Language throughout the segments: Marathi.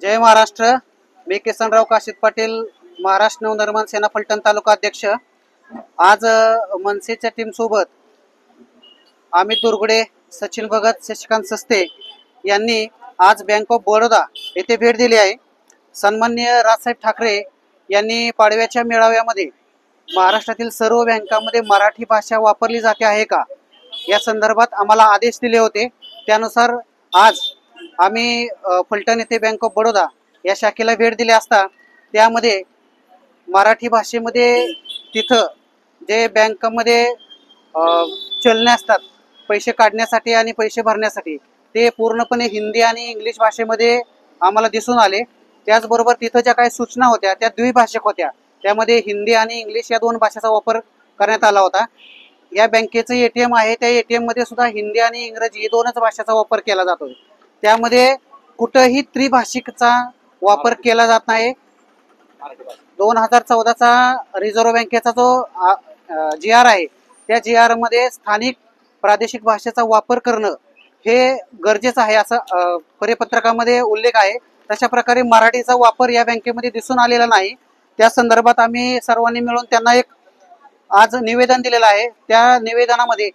जय महाराष्ट्र। मी किसनराव काशीद पाटील, महाराष्ट्र नवनिर्माण सेना फलटण तालुका अध्यक्ष। आज मनसेच्या टीम सोबत अमित दुर्गुडे, सचिन भगत, शशिकांत सस्ते यांनी आज बँक ऑफ बडोदा येथे भेट दिली आहे। सन्माननीय राजसाहेब ठाकरे यांनी पाडव्याच्या मेळाव्यामध्ये महाराष्ट्रातील सर्व बँकांमध्ये मराठी भाषा वापरली जाते आहे का या संदर्भात आम्हाला आदेश दिले होते। त्यानुसार आज आम्ही फलटण येथे बँक ऑफ बडोदा या शाखेला भेट दिली असता त्यामध्ये मराठी भाषेमध्ये तिथं जे बँकामध्ये चलने असतात पैसे काढण्यासाठी आणि पैसे भरण्यासाठी ते पूर्णपणे हिंदी आणि इंग्लिश भाषेमध्ये आम्हाला दिसून आले। त्याचबरोबर तिथं ज्या काही सूचना होत्या त्या द्विभाषिक होत्या, त्यामध्ये हिंदी आणि इंग्लिश या दोन भाषेचा वापर करण्यात आला होता। या बँकेचं एटीएम आहे, त्या एटीएम मध्ये सुद्धा हिंदी आणि इंग्रजी दोनच भाषेचा वापर केला जातो। त्यामध्ये कुठेही त्रिभाषिकचा वापर केला जात नाही। 2014चा रिझर्व्ह बँकेचा जो GR आहे त्या GR मध्ये स्थानिक प्रादेशिक भाषेचा वापर करणं हे गरजेचं आहे असं परिपत्रकामध्ये उल्लेख आहे। तशा प्रकारे मराठीचा वापर या बँकेमध्ये दिसून आलेला नाही। त्या संदर्भात आम्ही सर्वांनी मिळून त्यांना एक आज निवेदन दिलेलं आहे। त्या निवेदनामध्ये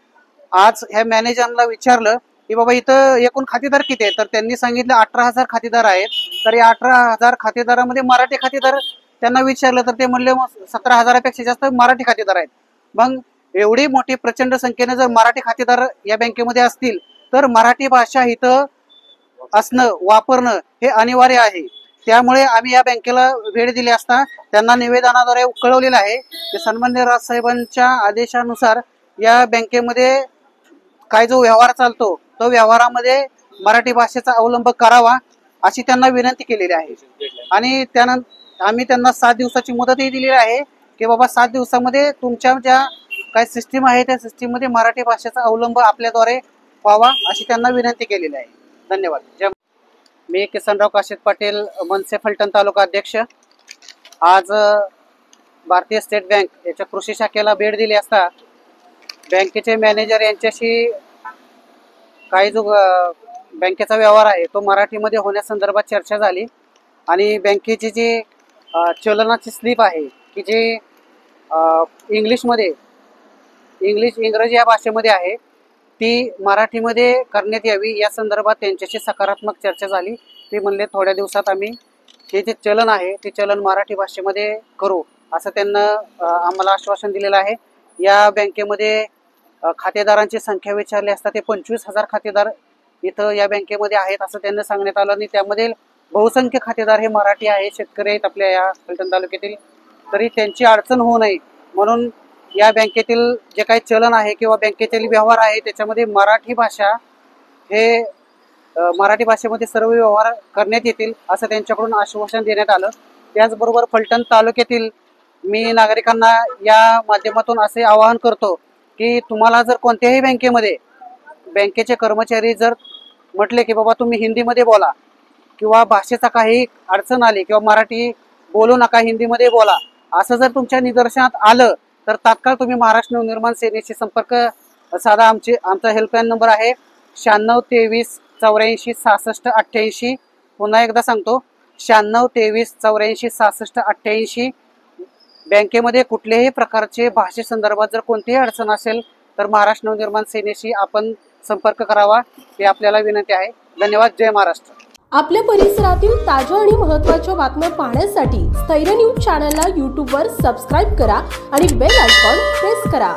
आज ह्या मॅनेजरला विचारलं की बाबा इथं एकूण खातेदार किती आहेत, तर त्यांनी सांगितलं 18,000 खातेदार आहेत। तर या 18,000 खातेदारामध्ये मराठी खातेदार त्यांना विचारलं तर ते म्हणले 17,000पेक्षा जास्त मराठी खातेदार आहेत। मग एवढी मोठी प्रचंड संख्येने जर मराठी खातेदार या बँकेमध्ये असतील तर मराठी भाषा इथं असणं वापरणं हे अनिवार्य आहे। त्यामुळे आम्ही या बँकेला भेट दिली असता त्यांना निवेदनाद्वारे कळवलेलं आहे की सन्माननीय राजसाहेबांच्या आदेशानुसार या बँकेमध्ये काय जो व्यवहार चालतो तो व्यवहारामध्ये मराठी भाषेचा अवलंब करावा अशी त्यांना विनंती केलेली आहे। आणि त्यानंतर आम्ही त्यांना 7 दिवसाची मुदतही दिलेली आहे की बाबा 7 दिवसामध्ये तुमच्या ज्या काही सिस्टीम आहे त्या सिस्टीम मध्ये मराठी भाषेचा अवलंब आपल्याद्वारे व्हावा अशी त्यांना विनंती केलेली आहे। धन्यवाद। मी किसनराव काशीद पाटील, मनसे फलटण तालुका अध्यक्ष। आज भारतीय स्टेट बँक याच्या कृषी शाखेला भेट दिली असता बँकेचे मॅनेजर यांच्याशी काही जो बँकेचा व्यवहार आहे तो मराठीमध्ये होण्यासंदर्भात चर्चा झाली आणि बँकेची जी चलनाची स्लिप आहे की जी इंग्रजी या भाषेमध्ये आहे ती मराठीमध्ये करण्यात यावी या संदर्भात त्यांच्याशी सकारात्मक चर्चा झाली। ते म्हणले थोड्या दिवसात आम्ही हे जे चलन आहे ते चलन मराठी भाषेमध्ये करू असं त्यांना आम्हाला आश्वासन दिलेलं आहे। या बँकेमध्ये खातेदारांची संख्या विचारली असता ते 25,000 खातेदार इथं या बँकेमध्ये आहेत असं त्यांना सांगण्यात आलं आणि त्यामध्ये बहुसंख्य खातेदार हे मराठी आहे, शेतकरी आहेत आपल्या या फलटण तालुक्यातील। तरी त्यांची अडचण होऊ नये म्हणून या बँकेतील जे काही चलन आहे किंवा बँकेतील व्यवहार आहे त्याच्यामध्ये मराठी भाषेमध्ये सर्व व्यवहार करण्यात येतील असं त्यांच्याकडून आश्वासन देण्यात आलं। त्याचबरोबर फलटण तालुक्यातील मी नागरिकांना या माध्यमातून असे आवाहन करतो की तुम्हाला जर कोणत्याही बँकेमध्ये बँकेचे कर्मचारी जर म्हटले की बाबा तुम्ही हिंदीमध्ये बोला किंवा भाषेचा काही अडचण आली किंवा मराठी बोलू नका हिंदीमध्ये बोला असं जर तुमच्या निदर्शनात आलं तर तात्काळ तुम्ही महाराष्ट्र नवनिर्माण सेनेशी संपर्क साधा। आमचा हेल्पलाईन नंबर आहे 96 23 84 66 88। पुन्हा एकदा सांगतो 96 23 84 66 88। बँकेमध्ये कुठल्याही प्रकारचे भाषेसंदर्भात जर कोणतीही अडचण असेल तर महाराष्ट्र नवनिर्माण सेनेशी आपण संपर्क करावा ही आपल्याला विनंती आहे। धन्यवाद। जय महाराष्ट्र। आपल्या परिसरातील ताज्या आणि महत्त्वाच्या बातम्या पाहण्यासाठी स्थैर्य न्यूज चॅनलला YouTube वर सबस्क्राईब करा आणि बेल आयकॉन प्रेस करा।